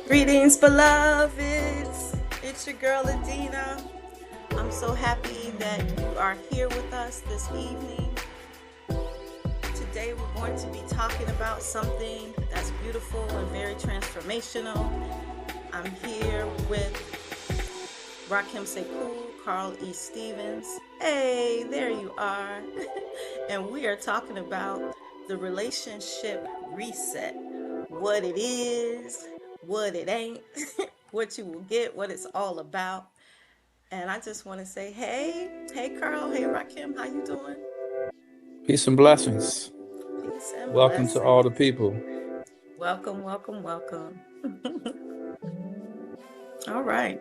Greetings, beloveds. It's your girl Adina. I'm so happy that you are here with us this evening. Today we're going to be talking about something that's beautiful and very transformational. I'm here with Rakhem Seku, Carl E. Stevens. Hey, there you are. And we are talking about the relationship reset. What it is, what it ain't, what you will get, what it's all about. And I just want to say, hey Carl, hey Rakim, how you doing? Peace and blessings. Peace and Welcome to all the people. Welcome, welcome, welcome. All right.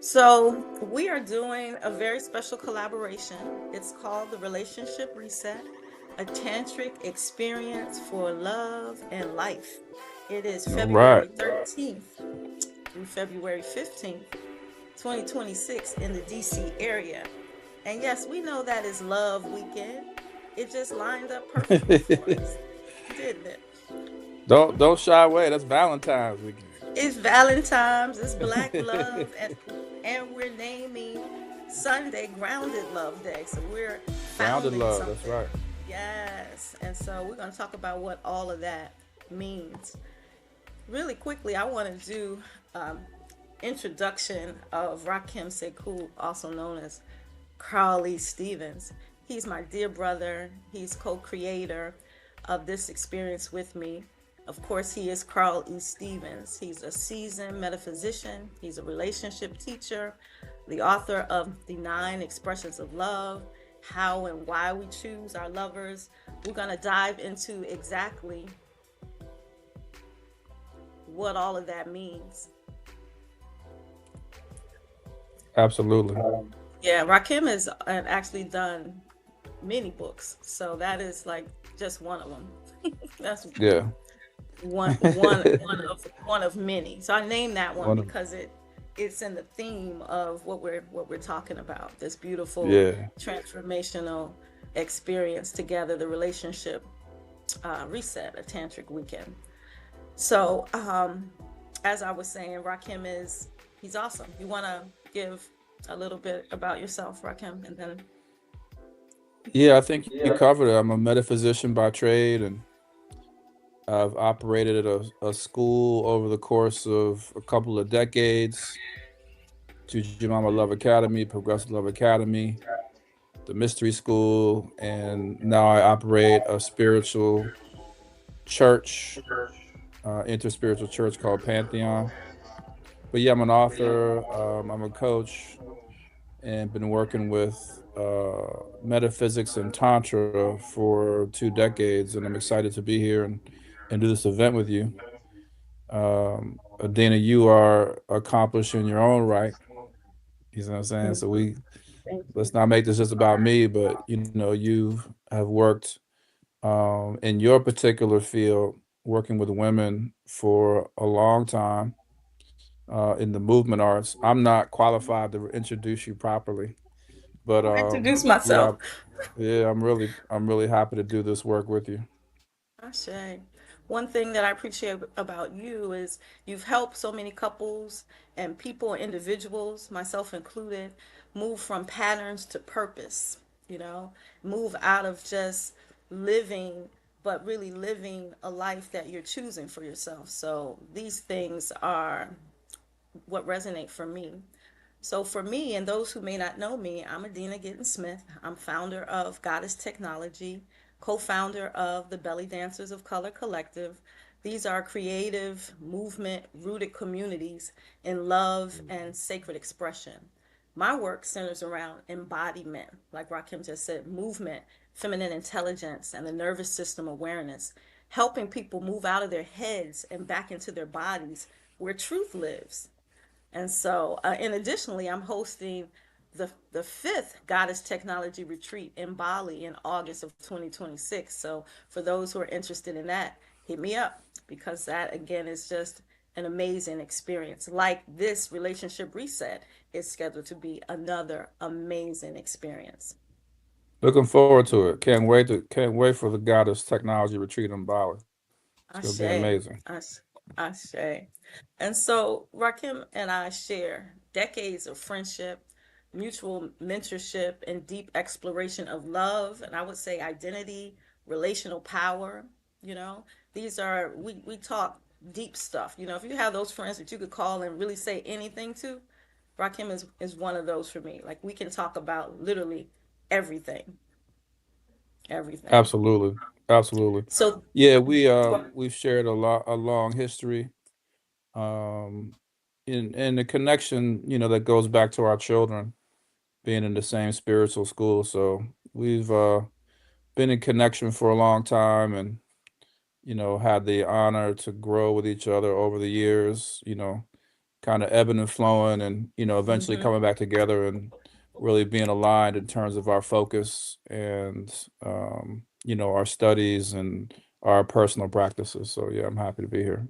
So we are doing a very special collaboration. It's called the Relationship Reset, a tantric experience for love and life. It is February 13th through February 15th, 2026 in the DC area. And yes, we know that is Love Weekend. It just lined up perfectly for us, didn't it? Don't shy away. That's Valentine's weekend. It's Valentine's, it's Black Love, and we're naming Sunday Grounded Love Day. So we're Grounded love, something. that's right. Yes, and so we're going to talk about what all of that means. Really quickly, I want to do introduction of Rakhem Seku, also known as Carl E. Stevens. He's my dear brother. He's co-creator of this experience with me. Of course, he is Carl E. Stevens. He's a seasoned metaphysician. He's a relationship teacher, the author of The 9 Expressions of Love, How and Why We Choose Our Lovers. We're going to dive into exactly what all of that means. Absolutely. Yeah, Rakhem has actually done many books, so that is like just one of them. That's one of many. So I named that one because it's in the theme of what we're talking about. This beautiful transformational experience together, the relationship reset, a tantric weekend. So as I was saying, Rakhem he's awesome. You want to give a little bit about yourself, Rakhem, and then I think you covered it. I'm a metaphysician by trade, and I've operated at a school over the course of a couple of decades. Jumama Love Academy, Progressive Love Academy, the Mystery School, and now I operate a spiritual church, interspiritual church called Pantheon. But yeah, I'm an author, I'm a coach, and been working with metaphysics and Tantra for 2 decades, and I'm excited to be here and do this event with you. Adina, you are accomplished in your own right. You know what I'm saying? So let's not make this just about me, but you have worked in your particular field, working with women for a long time in the movement arts. I'm not qualified to introduce you properly, but introduce myself. I'm really happy to do this work with you. Ashe. One thing that I appreciate about you is you've helped so many couples and people, individuals, myself included, move from patterns to purpose, move out of just living, but really living a life that you're choosing for yourself. So these things are what resonate for me. So for me, and those who may not know me, I'm Adina Gittens-Smith. I'm founder of Goddess Technology, co-founder of the Belly Dancers of Color Collective. These are creative, movement-rooted communities in love and sacred expression. My work centers around embodiment, like Rakhem just said, movement, feminine intelligence, and the nervous system awareness, helping people move out of their heads and back into their bodies where truth lives. And so, and additionally, I'm hosting the fifth Goddess Technology Retreat in Bali in August of 2026. So, for those who are interested in that, hit me up because that again is just an amazing experience. Like this relationship reset is scheduled to be another amazing experience. Looking forward to it. Can't wait for the Goddess Technology Retreat in Bali. It's gonna be Ashe, amazing. Ashe. And so Rakim and I share decades of friendship, mutual mentorship, and deep exploration of love, and I would say identity, relational power. You know, these are, we talk deep stuff. You know, if you have those friends that you could call and really say anything to, Rakim is one of those for me. Like we can talk about literally everything, everything. Absolutely. Absolutely. So, Yeah, we've shared a long history. Um in the connection, that goes back to our children being in the same spiritual school. So we've been in connection for a long time and had the honor to grow with each other over the years, kind of ebbing and flowing and, eventually mhm. coming back together and really being aligned in terms of our focus and, our studies and our personal practices. So, yeah, I'm happy to be here.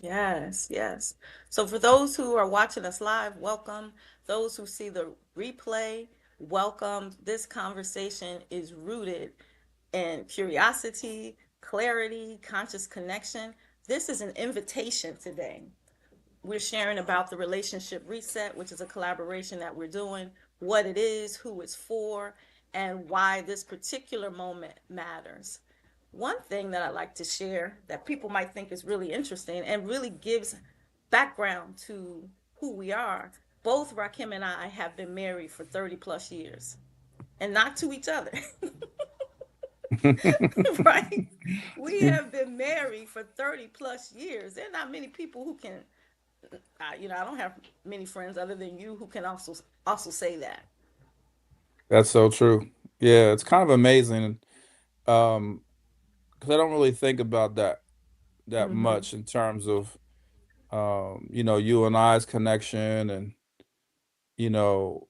Yes, yes. So for those who are watching us live, welcome. Those who see the replay, welcome. This conversation is rooted in curiosity, clarity, conscious connection. This is an invitation today. We're sharing about the relationship reset, which is a collaboration that we're doing, what it is, who it's for, and why this particular moment matters. One thing that I like to share that people might think is really interesting and really gives background to who we are. Both Rakim and I have been married for 30 plus years and not to each other, right? We have been married for 30 plus years. There are not many people who can, I don't have many friends other than you who can also say that. That's so true. Yeah, it's kind of amazing. Um, because I don't really think about that Mm-hmm. much in terms of you and I's connection and you know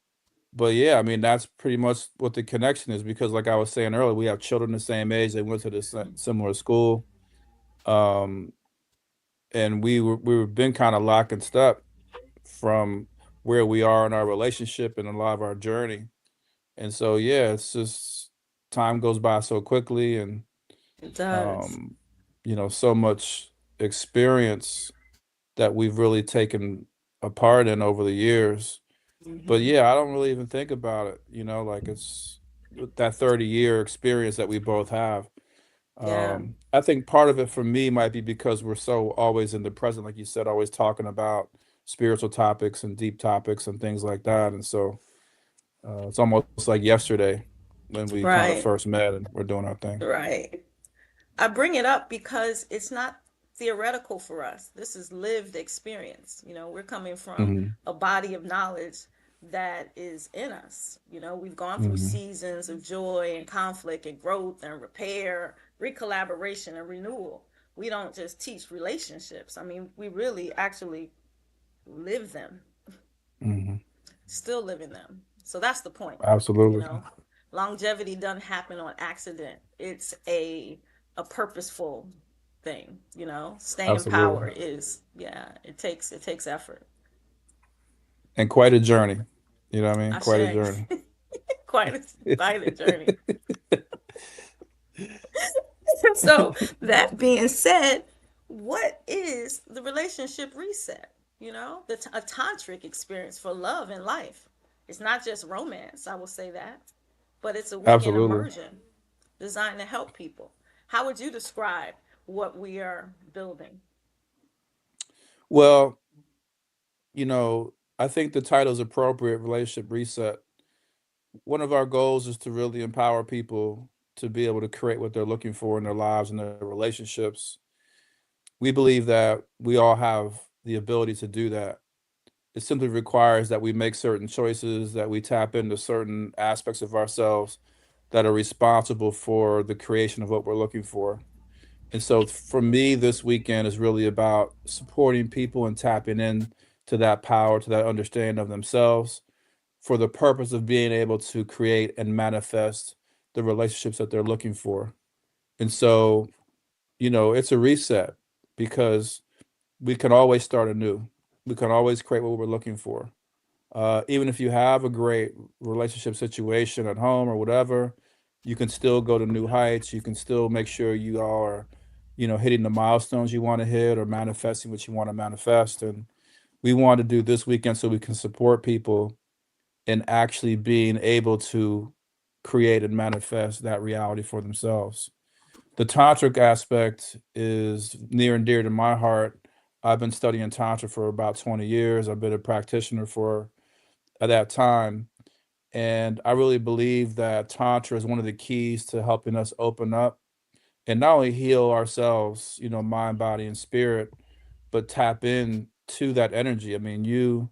but yeah, I mean that's pretty much what the connection is because like I was saying earlier, we have children the same age, they went to the similar school. Um and we were been kind of lock and step from where we are in our relationship and a lot of our journey. And so yeah, it's just time goes by so quickly and It does. um so much experience that we've really taken a part in over the years. But Mm-hmm. yeah, I don't really even think about it, like it's that 30-year experience that we both have. Yeah. I think part of it for me might be because we're so always in the present, like you said, always talking about spiritual topics and deep topics and things like that. And so it's almost like yesterday when we kind of Right. first met and we're doing our thing. Right. I bring it up because it's not theoretical for us. This is lived experience. You know, we're coming from Hmm. a body of knowledge that is in us. You know, we've gone through Hmm. seasons of joy and conflict and growth and repair, recollaboration and renewal. We don't just teach relationships. I mean, we really actually live them, Hmm. still living them. So that's the point. You Absolutely. know, longevity doesn't happen on accident. It's a purposeful thing. You know, staying Absolutely. power is, yeah. It takes effort. And quite a journey. You know what I mean? I Quite a say, journey. quite a journey. So that being said, what is the relationship reset? You know, a tantric experience for love and life. It's not just romance. I will say that, but it's a weekend Absolutely. immersion designed to help people. How would you describe what we are building? Well, I think the title is appropriate, relationship reset. One of our goals is to really empower people to be able to create what they're looking for in their lives and their relationships. We believe that we all have the ability to do that. It simply requires that we make certain choices, that we tap into certain aspects of ourselves that are responsible for the creation of what we're looking for. And so for me, this weekend is really about supporting people and tapping in to that power, to that understanding of themselves for the purpose of being able to create and manifest the relationships that they're looking for. And so, it's a reset because we can always start anew. We can always create what we're looking for. Even if you have a great relationship situation at home or whatever, you can still go to new heights. You can still make sure you are, hitting the milestones you want to hit or manifesting what you want to manifest. And we want to do this weekend so we can support people in actually being able to create and manifest that reality for themselves. The tantric aspect is near and dear to my heart. I've been studying tantra for about 20 years. I've been a practitioner for at that time, and I really believe that tantra is one of the keys to helping us open up and not only heal ourselves, mind, body, and spirit, but tap in to that energy. I mean,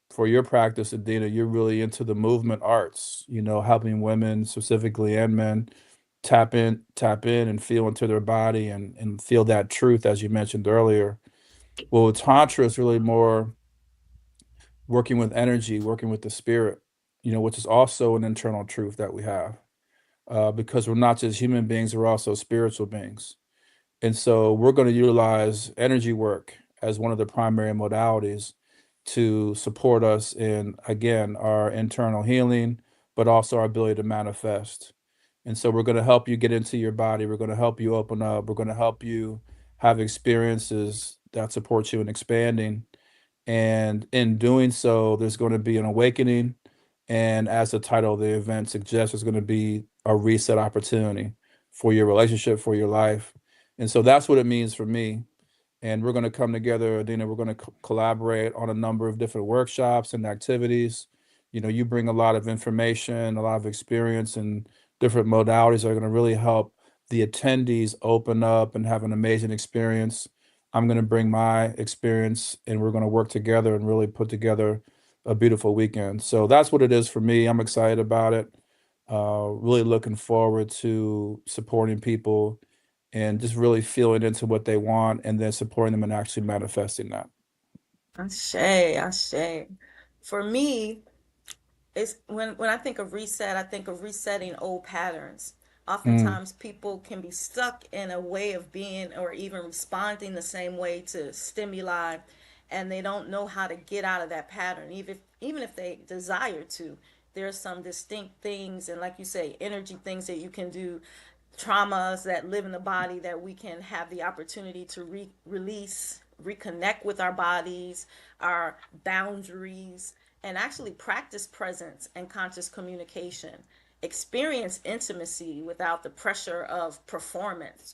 for your practice, Adina, you're really into the movement arts, helping women specifically and men tap in and feel into their body and feel that truth, as you mentioned earlier. Well, Tantra is really more working with energy, working with the spirit, which is also an internal truth that we have. Because we're not just human beings, we're also spiritual beings. And so we're going to utilize energy work as one of the primary modalities to support us in, again, our internal healing, but also our ability to manifest. And so we're going to help you get into your body. We're going to help you open up. We're going to help you have experiences that support you in expanding. And in doing so, there's going to be an awakening. And as the title of the event suggests, there's going to be a reset opportunity for your relationship, for your life. And so that's what it means for me. And we're going to come together, Adina. We're going to collaborate on a number of different workshops and activities. You bring a lot of information, a lot of experience, and different modalities that are going to really help the attendees open up and have an amazing experience. I'm going to bring my experience, and we're going to work together and really put together a beautiful weekend. So that's what it is for me. I'm excited about it. Really looking forward to supporting people and just really feeling into what they want and then supporting them and actually manifesting that. Ashe, ashe. For me, it's when I think of reset, I think of resetting old patterns. Mm, Oftentimes people can be stuck in a way of being or even responding the same way to stimuli, and they don't know how to get out of that pattern. Even if they desire to, there's some distinct things, and like you say, energy things that you can do, traumas that live in the body that we can have the opportunity to release, reconnect with our bodies, our boundaries, and actually practice presence and conscious communication. Experience intimacy without the pressure of performance.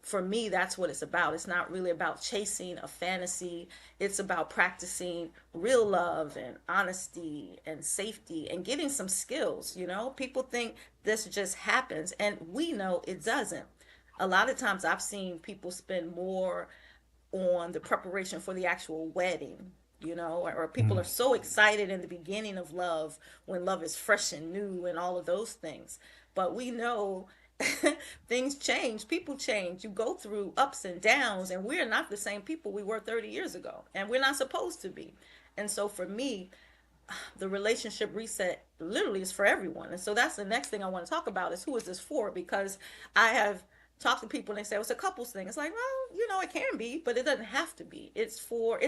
For me, that's what it's about. It's not really about chasing a fantasy. It's about practicing real love and honesty and safety and getting some skills. People think this just happens, and we know it doesn't. A lot of times I've seen people spend more on the preparation for the actual wedding, or people mm, are so excited in the beginning of love when love is fresh and new and all of those things. But we know things change, people change. You go through ups and downs, and we're not the same people we were 30 years ago, and we're not supposed to be. And so for me, the relationship reset literally is for everyone. And so that's the next thing I want to talk about is who is this for? Because I have talked to people and they say, well, it's a couples thing. It's like, well, it can be, but it doesn't have to be. It's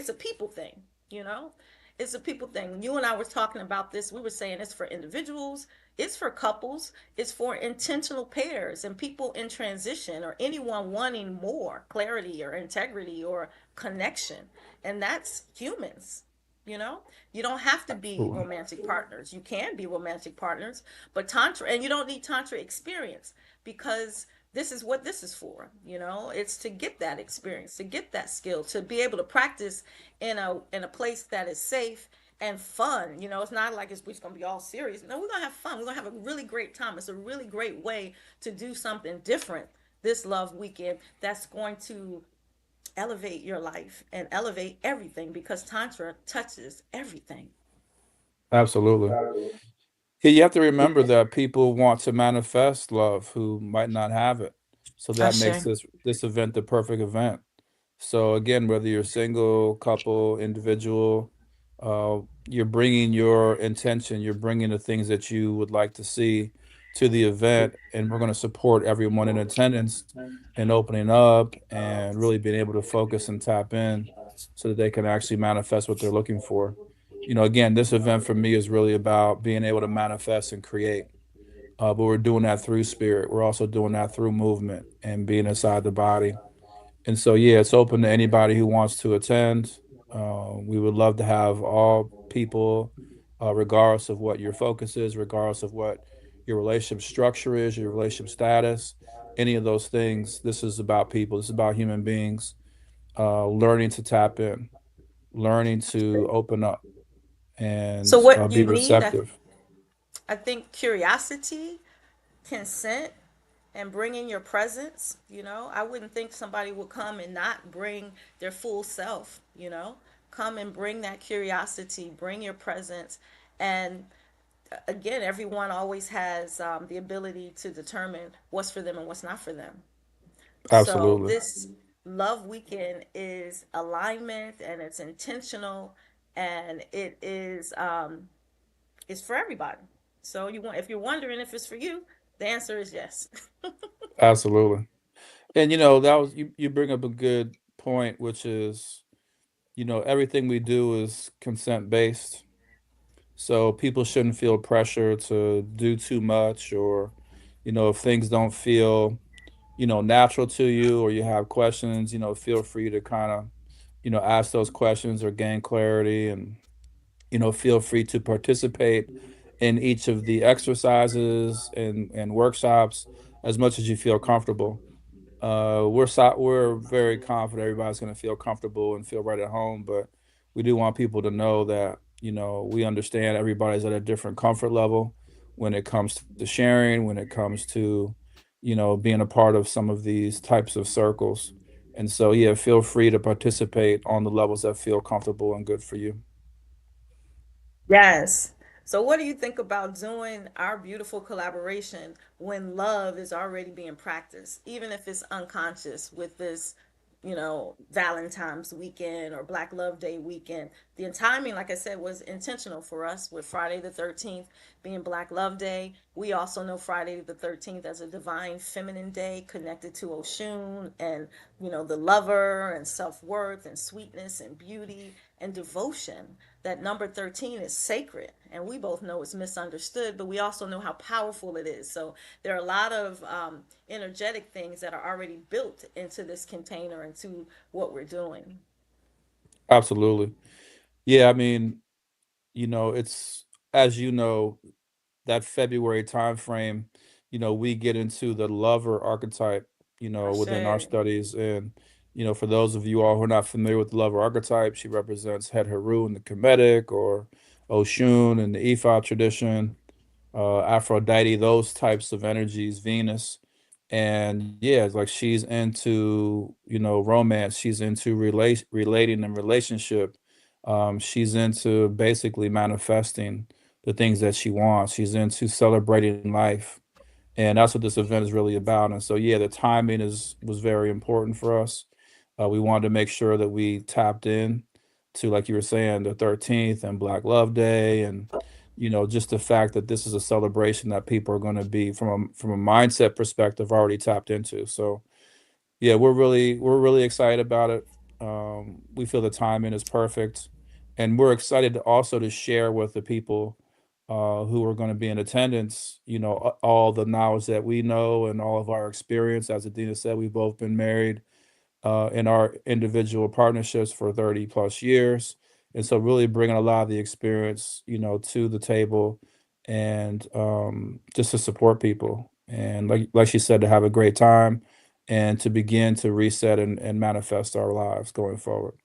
a people thing, you know? It's a people thing. When you and I were talking about this, we were saying it's for individuals, it's for couples, it's for intentional pairs and people in transition or anyone wanting more clarity or integrity or connection. And that's humans. You know, you don't have to be absolutely. romantic partners. You can be romantic partners, but Tantra, and you don't need Tantra experience because this is what this is for. It's to get that experience, to get that skill, to be able to practice in a place that is safe and fun. It's not like we're just gonna be all serious. No, we're gonna have fun. We're gonna have a really great time. It's a really great way to do something different this love weekend that's going to elevate your life and elevate everything because Tantra touches everything. Absolutely. Yeah, you have to remember that people want to manifest love who might not have it. So that makes Ashe. this event the perfect event. So again, whether you're single, couple, individual, uh, you're bringing your intention, you're bringing the things that you would like to see to the event, and we're going to support everyone in attendance and opening up and really being able to focus and tap in so that they can actually manifest what they're looking for. Again, this event for me is really about being able to manifest and create. But we're doing that through spirit. We're also doing that through movement and being inside the body. And so, yeah, it's open to anybody who wants to attend. We would love to have all people, regardless of what your focus is, regardless of what your relationship structure is, your relationship status, any of those things. This is about people. This is about human beings learning to tap in, learning to open up, So and what be you need, receptive. I think curiosity, consent, and bringing your presence. I wouldn't think somebody would come and not bring their full self. Come and bring that curiosity, bring your presence. And again, everyone always has the ability to determine what's for them and what's not for them. So Absolutely. this love weekend is alignment, and it's intentional, and it's for everybody. So if you're wondering if it's for you, the answer is yes. Absolutely. And that was you bring up a good point, which is, everything we do is consent based. So people shouldn't feel pressure to do too much, or, if things don't feel, natural to you, or you have questions, feel free to kind of, ask those questions or gain clarity, and, feel free to participate in each of the exercises and workshops as much as you feel comfortable. We're very confident everybody's going to feel comfortable and feel right at home, but we do want people to know that we understand everybody's at a different comfort level when it comes to sharing, when it comes to being a part of some of these types of circles. And so, yeah, feel free to participate on the levels that feel comfortable and good for you. Yes. So, what do you think about doing our beautiful collaboration when love is already being practiced, even if it's unconscious with this, Valentine's weekend or Black Love Day weekend? The timing, like I said, was intentional for us with Friday the 13th being Black Love Day. We also know Friday the 13th as a divine feminine day connected to Oshun and, the lover and self worth and sweetness and beauty and devotion. That number 13 is sacred, and we both know it's misunderstood, but we also know how powerful it is. So there are a lot of energetic things that are already built into this container, into what we're doing. Absolutely. Yeah, I mean, it's, as that February timeframe, we get into the lover archetype, within our Ashe. studies. And, for those of you all who are not familiar with the lover archetype, she represents Het Heru in the Kemetic, or Oshun in the Ifa tradition, Aphrodite, those types of energies, Venus. And yeah, it's like she's into, romance, she's into relating and relationship. She's into basically manifesting the things that she wants. She's into celebrating life. And that's what this event is really about. And so, yeah, the timing is was very important for us. We wanted to make sure that we tapped in to, like you were saying, the 13th and Black Love Day, and just the fact that this is a celebration that people are going to be, from a mindset perspective, already tapped into. So, yeah, we're really excited about it. We feel the timing is perfect, and we're excited to also to share with the people who are going to be in attendance. All the knowledge that we know and all of our experience. As Adina said, we've both been married in our individual partnerships for 30 plus years. And so really bringing a lot of the experience, to the table, and just to support people. And like she said, to have a great time and to begin to reset and manifest our lives going forward.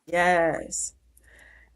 Yes.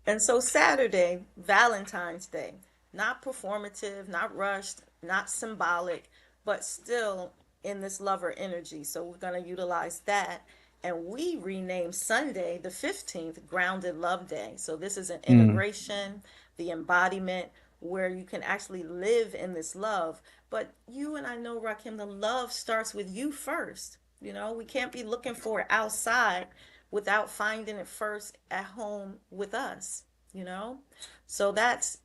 And so Saturday, Valentine's Day, not performative, not rushed, not symbolic, but still in this lover energy. So we're going to utilize that. And we renamed Sunday, the 15th, Grounded Love Day. So this is an Mm, integration, the embodiment, where you can actually live in this love. But you and I know, Rakim, the love starts with you first. You know, we can't be looking for it outside without finding it first at home with us, you know? So that's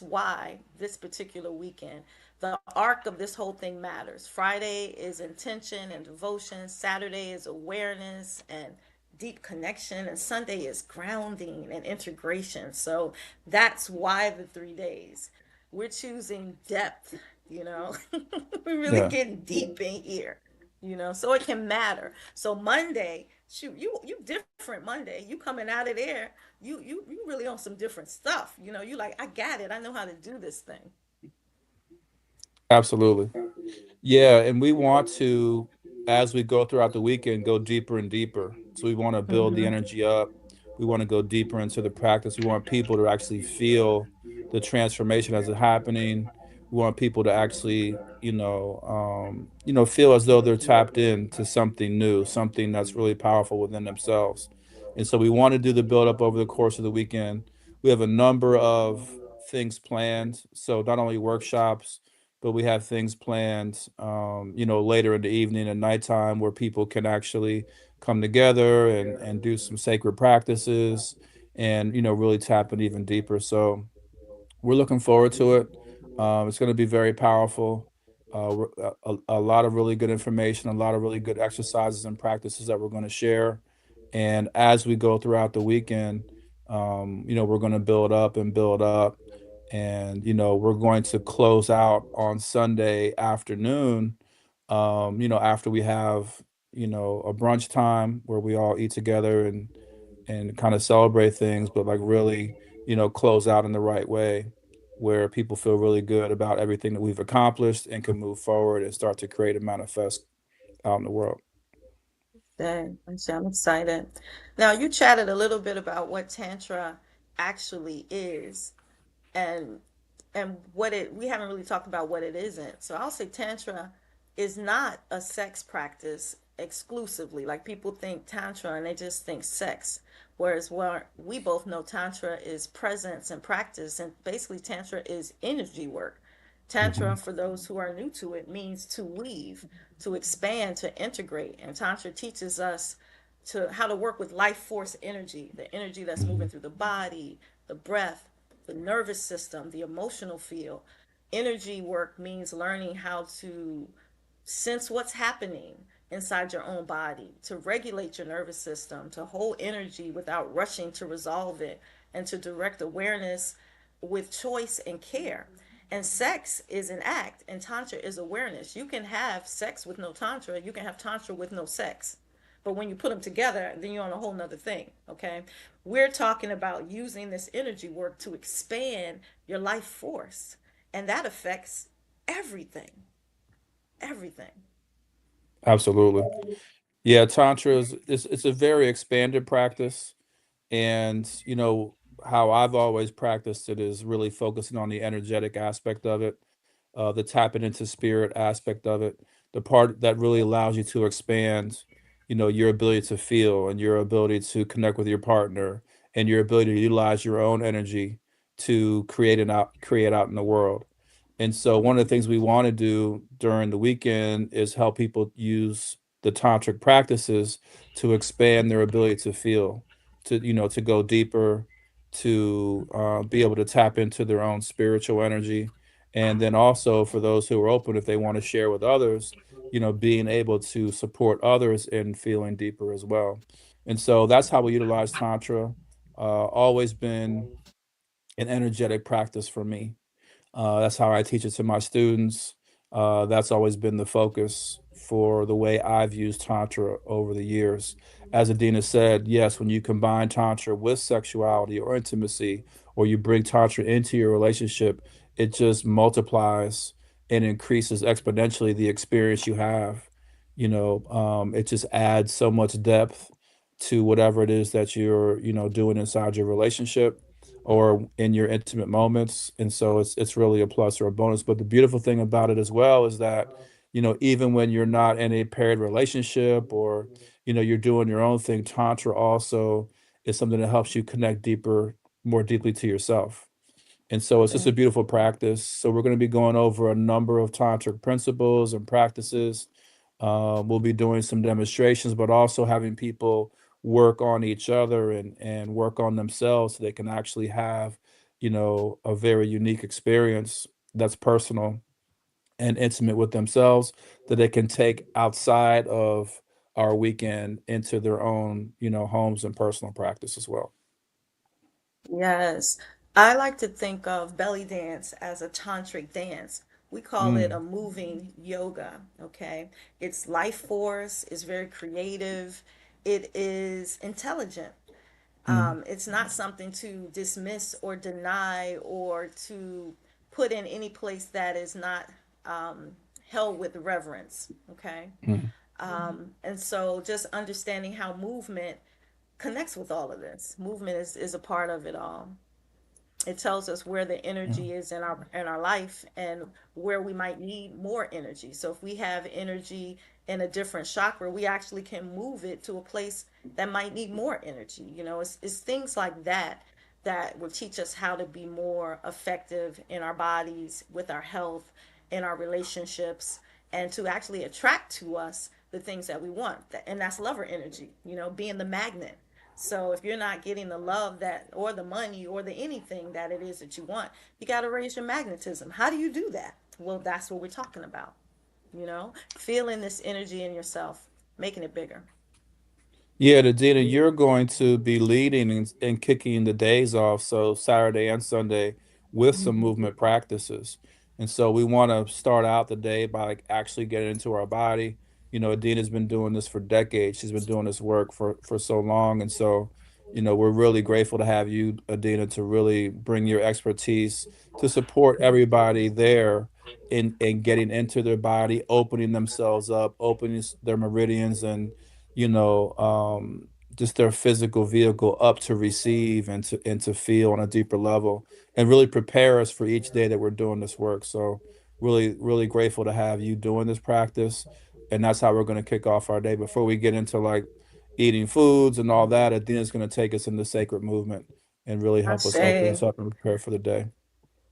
why this particular weekend, the arc of this whole thing matters. Friday is intention and devotion, Saturday is awareness and deep connection, and Sunday is grounding and integration. So that's why the 3 days. We're choosing depth, you know. We're really yeah, getting deep in here, you know, so it can matter. So Monday, shoot, you different Monday. You coming out of there, you really on some different stuff. You know, you like, I got it. I know how to do this thing. absolutely. Yeah, and we want to, as we go throughout the weekend, go deeper and deeper. So we want to build the Mm-hmm. energy up. We want to go deeper into the practice. We want people to actually feel the transformation as it's happening. We want people to actually, feel as though they're tapped into something new, something that's really powerful within themselves. And so we want to do the build up over the course of the weekend. We have a number of things planned. So not only workshops, but we have things planned, later in the evening and nighttime where people can actually come together and do some sacred practices and, really tap in even deeper. So we're looking forward to it. It's going to be very powerful. A lot of really good information, a lot of really good exercises and practices that we're going to share. And as we go throughout the weekend, we're going to build up and build up. And, we're going to close out on Sunday afternoon, after we have, a brunch time where we all eat together and kind of celebrate things, but like really, close out in the right way where people feel really good about everything that we've accomplished and can move forward and start to create and manifest out in the world. Dang, I'm excited. Now, you chatted a little bit about what Tantra actually is, and what it we haven't really talked about what it isn't. So I'll say Tantra is not a sex practice exclusively. Like people think Tantra and they just think sex. Whereas where we both know Tantra is presence and practice, and basically Tantra is energy work. Tantra, Hmm. for those who are new to it, means to weave, to expand, to integrate. And Tantra teaches us to how to work with life force energy, the energy that's moving Hmm. through the body, the breath, the nervous system, the emotional field. Energy work means learning how to sense what's happening inside your own body, to regulate your nervous system, to hold energy without rushing to resolve it, and to direct awareness with choice and care. And sex is an act, and Tantra is awareness. You can have sex with no Tantra, you can have Tantra with no sex. But when you put them together, then you're on a whole nother thing, okay? We're talking about using this energy work to expand your life force, and that affects everything, everything. Absolutely. Yeah, Tantra is it's a very expanded practice. And, how I've always practiced it is really focusing on the energetic aspect of it, the tapping into spirit aspect of it, the part that really allows you to expand, your ability to feel and your ability to connect with your partner and your ability to utilize your own energy to create out in the world. And so one of the things we want to do during the weekend is help people use the tantric practices to expand their ability to feel, to go deeper, to be able to tap into their own spiritual energy. And then also for those who are open, if they want to share with others, being able to support others in feeling deeper as well. And so that's how we utilize Tantra. Always been an energetic practice for me. That's how I teach it to my students. That's always been the focus for the way I've used Tantra over the years. As Adina said, yes, when you combine Tantra with sexuality or intimacy, or you bring Tantra into your relationship, it just multiplies and increases exponentially the experience you have. It just adds so much depth to whatever it is that you're, doing inside your relationship or in your intimate moments. And so it's really a plus or a bonus. But the beautiful thing about it as well is that even when you're not in a paired relationship, or you're doing your own thing, tantra also is something that helps you connect more deeply to yourself. And so it's just a Mm. beautiful practice. So we're going to be going over a number of tantric principles and practices. We'll be doing some demonstrations, but also having people work on each other and work on themselves so they can actually have, a very unique experience that's personal and intimate with themselves, that they can take outside of our weekend into their own, homes and personal practice as well. Yes. I like to think of belly dance as a tantric dance. We call it a Mm, moving yoga, okay? It's life force, it's very creative, it is intelligent. mm, It's not something to dismiss or deny or to put in any place that is not held with reverence, okay? mm, And so just understanding how movement connects with all of this. Movement is a part of it all. It tells us where the yeah. energy is in our life and where we might need more energy. So if we have energy in a different chakra, we actually can move it to a place that might need more energy. It's things like that that will teach us how to be more effective in our bodies, with our health, in our relationships, and to actually attract to us the things that we want. And that's lover energy, being the magnet. So if you're not getting the love that, or the money, or the anything that it is that you want, you got to raise your magnetism. How do you do that? Well, that's what we're talking about. Feeling this energy in yourself, making it bigger. Yeah, the Dina, you're going to be leading and kicking the days off, so Saturday and Sunday, with some movement practices. And so we want to start out the day by like actually getting into our body. Adina's been doing this for decades. She's been doing this work for so long. And so, we're really grateful to have you, Adina, to really bring your expertise to support everybody there in getting into their body, opening themselves up, opening their meridians, and you know, just their physical vehicle up to receive and to feel on a deeper level, and really prepare us for each day that we're doing this work. So really, really grateful to have you doing this practice. And that's how we're going to kick off our day. Before we get into like eating foods and all that, Adina's going to take us into sacred movement and really I help us open say us up and prepare for the day.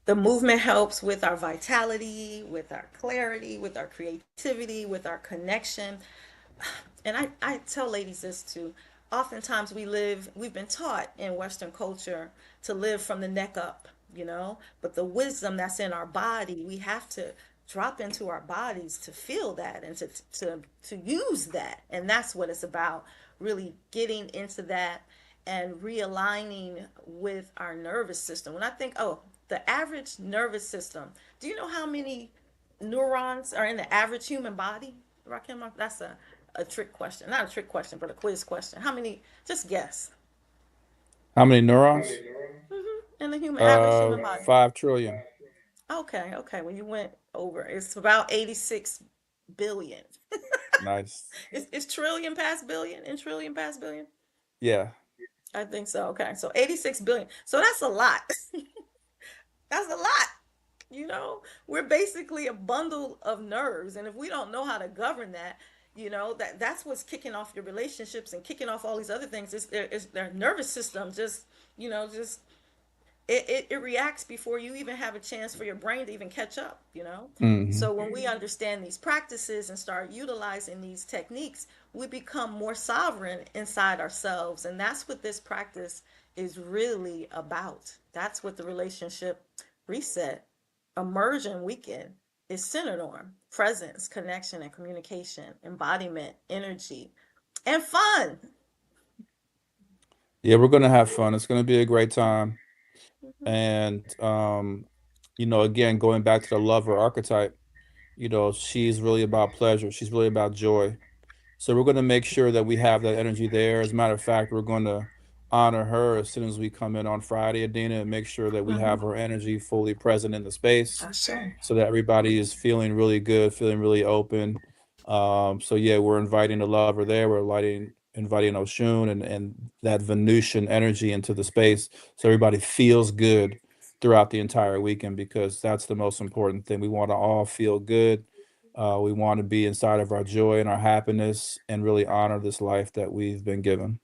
the movement helps with our vitality, with our clarity, with our creativity, with our connection. And I tell ladies this too. Oftentimes we've been taught in Western culture to live from the neck up, but the wisdom that's in our body, we have to drop into our bodies to feel that and to use that. And that's what it's about, really getting into that and realigning with our nervous system. When I think, oh, the average nervous system, do you know how many neurons are in the average human body? Rakim, that's a trick question. Not a trick question, but a quiz question. How many? Just guess. How many neurons? In the average human body. 5 trillion. Okay, okay. When you went over, it's about 86 billion. Nice. Is trillion past billion and trillion past billion? Yeah. I think so. Okay, so 86 billion. So that's a lot. That's a lot. We're basically a bundle of nerves, and if we don't know how to govern that, that's what's kicking off your relationships and kicking off all these other things. It's their nervous system just it reacts before you even have a chance for your brain to even catch up. Hmm. So when we understand these practices and start utilizing these techniques, we become more sovereign inside ourselves, and that's what this practice is really about. That's what the relationship reset immersion weekend is centered on: presence, connection, and communication, embodiment, energy, and fun. Yeah, we're gonna have fun. It's gonna be a great time. And again, going back to the lover archetype, she's really about pleasure. She's really about joy. So we're gonna make sure that we have that energy there. As a matter of fact, we're going to honor her as soon as we come in on Friday, Adina, and make sure that we have her energy fully present in the space, I say. so that everybody is feeling really good, feeling really open. So yeah, we're inviting the lover there. We're inviting Oshun and that Venusian energy into the space, so everybody feels good throughout the entire weekend, because that's the most important thing. We want to all feel good. We want to be inside of our joy and our happiness and really honor this life that we've been given.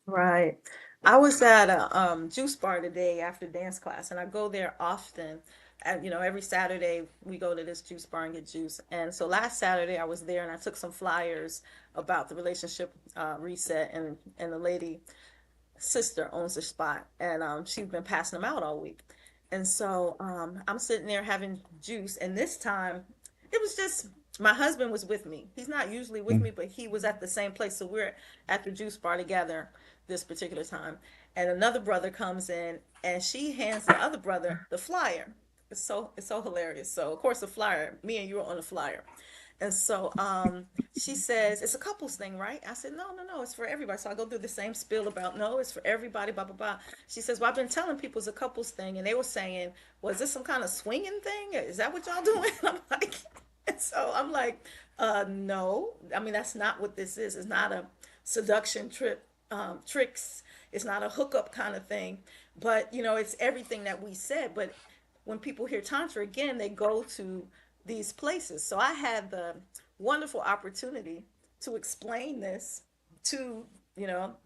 Right. I was at a juice bar today after dance class, and I go there often. And, every Saturday we go to this juice bar and get juice. And so last Saturday I was there and I took some flyers about the relationship reset, and the lady sister owns the spot, and she's been passing them out all week. And so I'm sitting there having juice, and this time it was just my husband was with me. He's not usually with Mm. me, but he was at the same place, so we're at the juice bar together this particular time. And another brother comes in, and she hands the other brother the flyer. It's so hilarious. So of course the flyer, me and you were on the flyer. And so she says, it's a couples thing, right? I said, no, no, no, it's for everybody. So I go through the same spiel about, no, it's for everybody, blah, blah, blah. She says, well, I've been telling people it's a couples thing. And they were saying, was this some kind of swinging thing? Is that what y'all doing? And I'm like, and so I'm like, no. I mean, that's not what this is. It's not a seduction tricks. It's not a hookup kind of thing. But, it's everything that we said. But when people hear Tantra, again, they go to these places. So I had the wonderful opportunity to explain this to,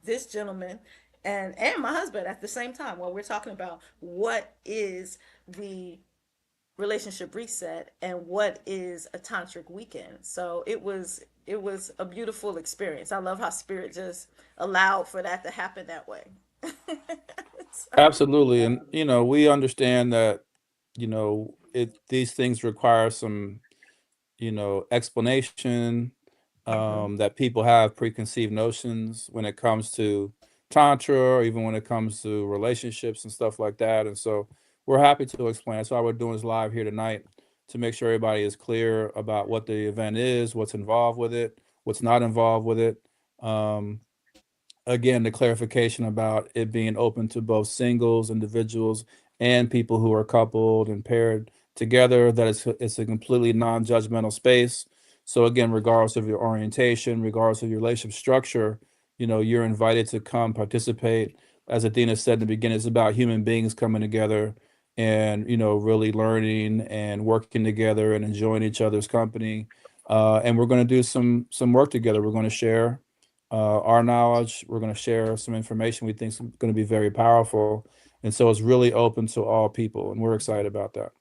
this gentleman and my husband at the same time while we're talking about what is the relationship reset and what is a tantric weekend. So it was a beautiful experience. I love how spirit just allowed for that to happen that way. So, Absolutely. And, we understand that, these things require some, explanation, mhm. that people have preconceived notions when it comes to tantra or even when it comes to relationships and stuff like that. And so we're happy to explain. That's why we're doing this live here tonight, to make sure everybody is clear about what the event is, what's involved with it, what's not involved with it. Um, Again, the clarification about it being open to both singles, individuals, and people who are coupled and paired together, that it's a completely non-judgmental space. So again, regardless of your orientation, regardless of your relationship structure, you're invited to come participate. As Adina said in the beginning, it's about human beings coming together and, really learning and working together and enjoying each other's company. And we're going to do some work together. We're going to share our knowledge. We're going to share some information we think is going to be very powerful. And so it's really open to all people, and we're excited about that.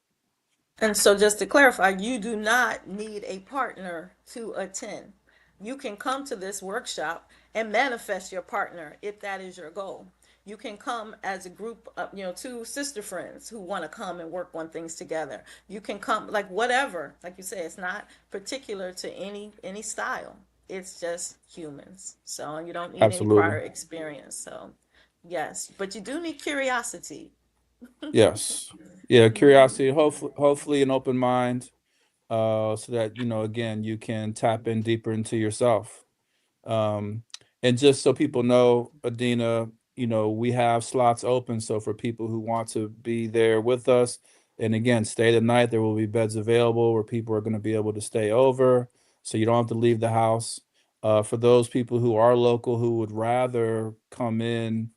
And so, just to clarify, you do not need a partner to attend. You can come to this workshop and manifest your partner if that is your goal. You can come as a group of, two sister friends who want to come and work on things together. You can come like whatever, like you say, it's not particular to any style. It's just humans. So you don't need any Absolutely. prior experience. So yes, but you do need curiosity. Yes. Yeah, curiosity, hopefully an open mind, so that, again, you can tap in deeper into yourself. Um, and just so people know, Adina, we have slots open. So for people who want to be there with us, and again, stay the night, there will be beds available where people are going to be able to stay over. So you don't have to leave the house. For those people who are local who would rather come in,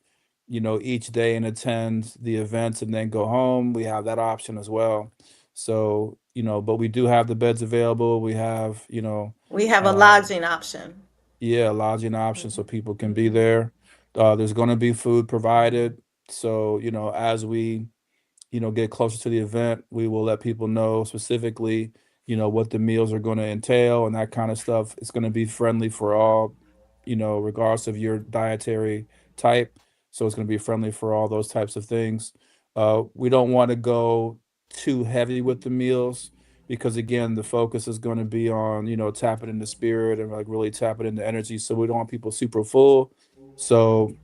each day and attend the events and then go home, we have that option as well. So, but we do have the beds available. We have, We have a uh, lodging option. yeah, lodging options so Mhm. people can be Mhm. there. There's going to be food provided. So, as we, get closer to the event, we will let people know specifically, what the meals are going to entail and that kind of stuff. It's going to be friendly for all, regardless of your dietary type. So it's going to be friendly for all those types of things. We don't want to go too heavy with the meals because again, the focus is going to be on, tapping into spirit and like really tapping into energy. So we don't want people super full. So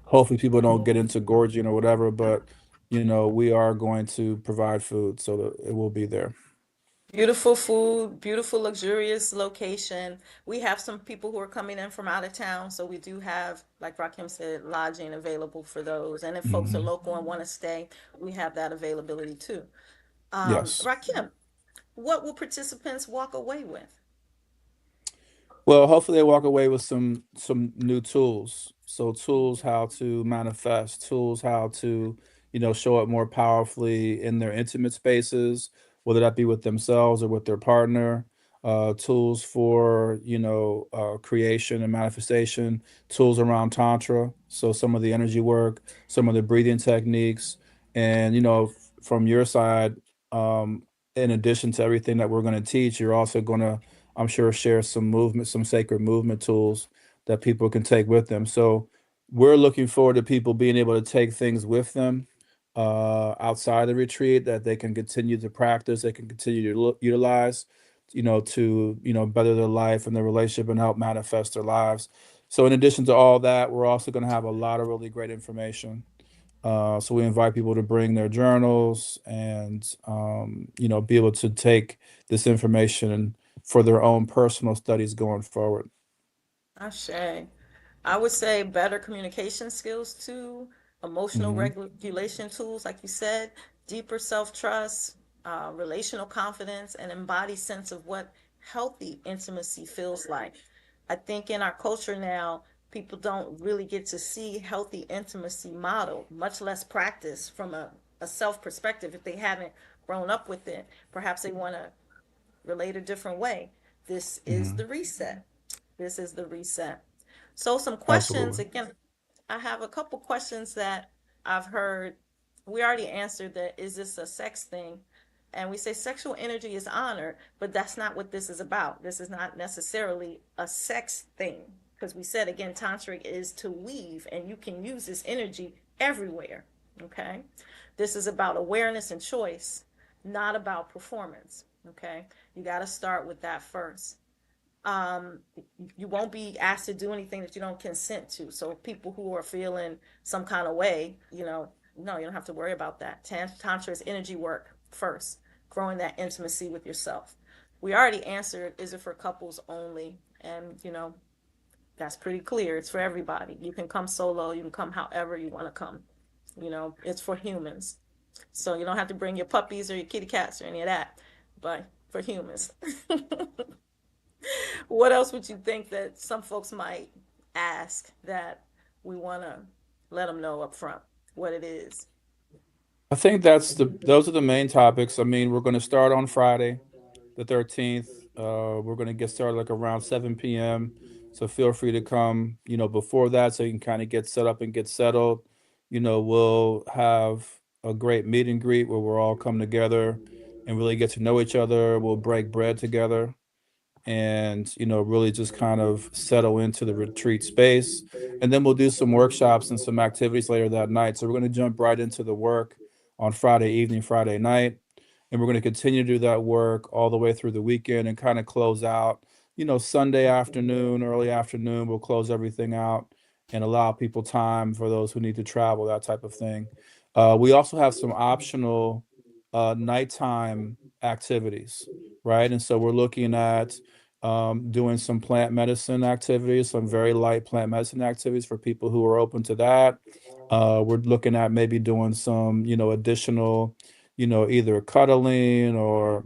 hopefully people don't get into gorging or whatever, but we are going to provide food so that it will be there. Beautiful food, beautiful, luxurious location. We have some people who are coming in from out of town, so we do have, like Rakim said, lodging available for those. And if folks are Hmm. local and want to stay, we have that availability too. Yes. Rakim, what will participants walk away with? Well, hopefully they walk away with some new tools. So tools how to manifest, tools how to, show up more powerfully in their intimate spaces, whether that be with themselves or with their partner. Tools for creation and manifestation, tools around tantra, so some of the energy work, some of the breathing techniques, and from your side, um, in addition to everything that we're going to teach, you're also going to, I'm sure, share some movement, some sacred movement tools that people can take with them. So we're looking forward to people being able to take things with them outside the retreat that they can continue to practice, they can continue to utilize, to better their life and their relationship and help manifest their lives. So in addition to all that, we're also going to have a lot of really great information. So we invite people to bring their journals and be able to take this information for their own personal studies going forward. Ashe. I would say better communication skills too, emotional Hmm. regulation tools, like you said, deeper self trust, relational confidence, and embodied sense of what healthy intimacy feels like. I think in our culture now, people don't really get to see healthy intimacy modeled, much less practice from a self perspective if they haven't grown up with it. Perhaps they want to relate a different way. This is Hmm. the reset. This is the reset. So, some questions Absolutely. again. I have a couple questions that I've heard. We already answered that. Is this a sex thing? And we say sexual energy is honored, but that's not what this is about. This is not necessarily a sex thing. Because we said again, tantric is to weave, and you can use this energy everywhere. Okay. This is about awareness and choice, not about performance. Okay. You got to start with that first. um, you won't be asked to do anything that you don't consent to. So people who are feeling some kind of way, no, you don't have to worry about that. Tantra is energy work first, growing that intimacy with yourself. We already answered, is it for couples only? And, that's pretty clear. It's for everybody. You can come solo, you can come however you want to come. It's for humans. So you don't have to bring your puppies or your kitty cats or any of that, but for humans. What else would you think that some folks might ask that we want to let them know up front what it is? I think those are the main topics. I mean, we're going to start on Friday, the 13th. We're going to get started like around 7 p.m. So feel free to come, before that so you can kind of get set up and get settled. We'll have a great meet and greet where we'll all come together and really get to know each other. We'll break bread together and really just kind of settle into the retreat space, and then we'll do some workshops and some activities later that night. So we're going to jump right into the work on Friday evening, Friday night, and we're going to continue to do that work all the way through the weekend and kind of close out Sunday afternoon, early afternoon. We'll close everything out and allow people time for those who need to travel, that type of thing. We also have some optional nighttime activities, right? And so we're looking at doing some plant medicine activities, some very light plant medicine activities for people who are open to that. We're looking at maybe doing some, additional, either cuddling or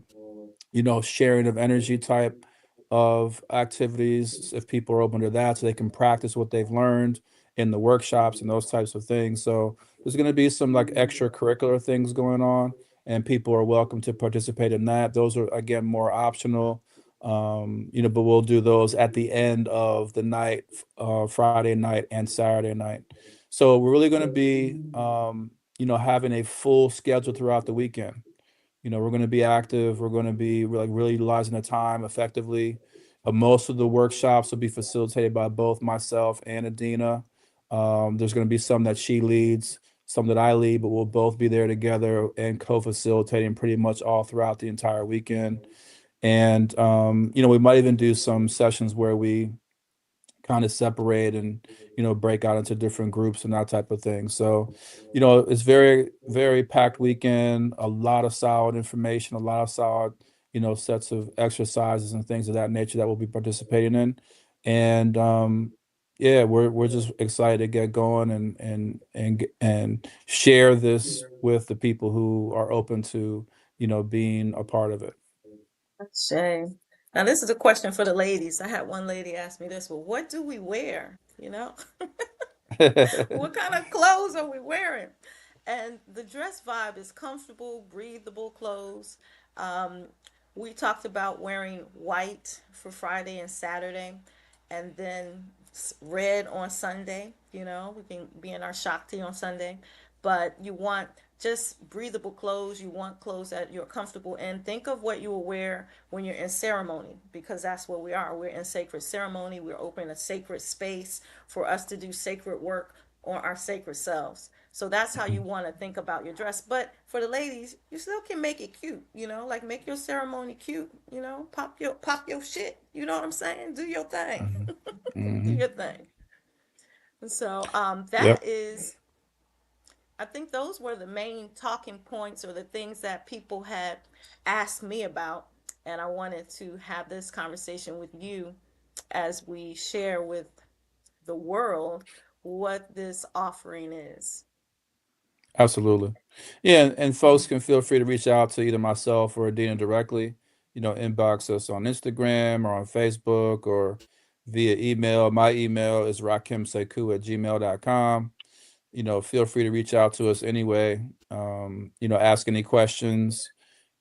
sharing of energy type of activities if people are open to that so they can practice what they've learned in the workshops and those types of things. So there's going to be some like extracurricular things going on and people are welcome to participate in that. Those are again more optional. But we'll do those at the end of the night, Friday night and Saturday night. So we're really going to be having a full schedule throughout the weekend. We're going to be active. We're going to be like really utilizing the time effectively. Most of the workshops will be facilitated by both myself and Adina. There's going to be some that she leads, some that I lead, but we'll both be there together and co-facilitating pretty much all throughout the entire weekend. And we might even do some sessions where we kind of separate and break out into different groups and that type of thing. So it's very very packed weekend, a lot of solid information, a lot of solid sets of exercises and things of that nature that we'll be participating in. And yeah, we're just excited to get going and share this with the people who are open to being a part of Shame. Now, this is a question for the ladies. I had one lady ask me this, well, what do we wear? it. What kind of clothes are we wearing? And the dress vibe is comfortable, breathable clothes. We talked about wearing white for Friday and Saturday, and then red on Sunday. You know, we can be in our Shakti on Sunday, but you want just breathable clothes. You want clothes that you're comfortable in. Think of what you will wear when you're in ceremony, because that's what we are. We're in sacred ceremony. We're opening a sacred space for us to do sacred work on our sacred selves. So that's how you Mhm. want to think about your dress. But for the ladies, you still can make it cute, you know, like make your ceremony cute, you know, pop your shit. You know what I'm saying? Do your thing. Mhm. Do Mhm. your thing. So that Yep. is, I think those were the main talking points or the things that people had asked me about. And I wanted to have this conversation with you as we share with the world what this offering is. Absolutely. Yeah, and folks can feel free to reach out to either myself or Adina directly. Inbox us on Instagram or on Facebook or via email. My email is rakemseku@gmail.com. Feel free to reach out to us anyway. Ask any questions,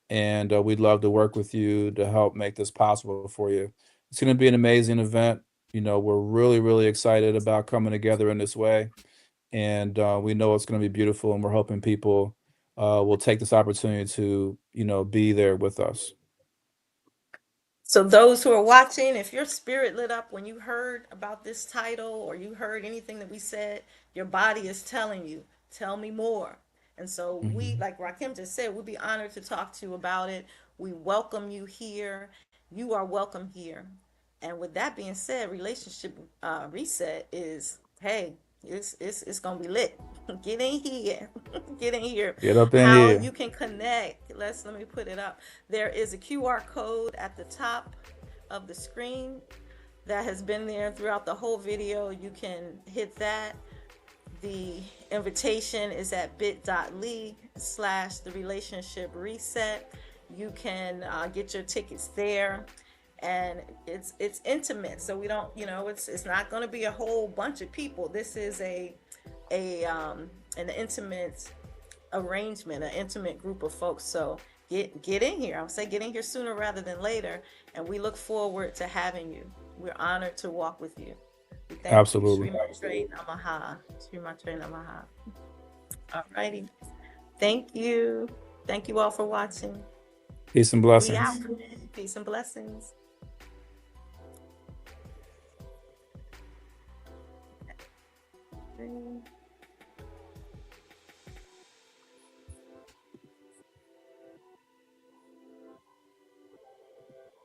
and we'd love to work with you to help make this possible for you. It's going to be an amazing event. We're really, really excited about coming together in this way, and we know it's going to be beautiful, and we're hoping people will take this opportunity to be there with us. So those who are watching, if your spirit lit up when you heard about this title or you heard anything that we said, your body is telling you, tell me more. And so we, Hmm. like Rakim just said, we'd be honored to talk to you about it. We welcome you here. You are welcome here. And with that being said, relationship reset is, hey, it's gonna be lit. Get in here. Get in here. Get up in How here. you can connect. Let me put it up. There is a QR code at the top of the screen that has been there throughout the whole video. You can hit that. The invitation is at bit.ly/ the relationship reset. You can get your tickets there, and it's intimate. So we don't, it's not going to be a whole bunch of people. This is a an intimate arrangement, an intimate group of folks. So get in here. I would say get in here sooner rather than later, and we look forward to having you. We're honored to walk with you. We thank you, Sri Absolutely. Matre Namaha. Sri Matre Namaha. All righty. Thank you. Thank you all for watching. Peace and We out. blessings. Peace and blessings. Okay.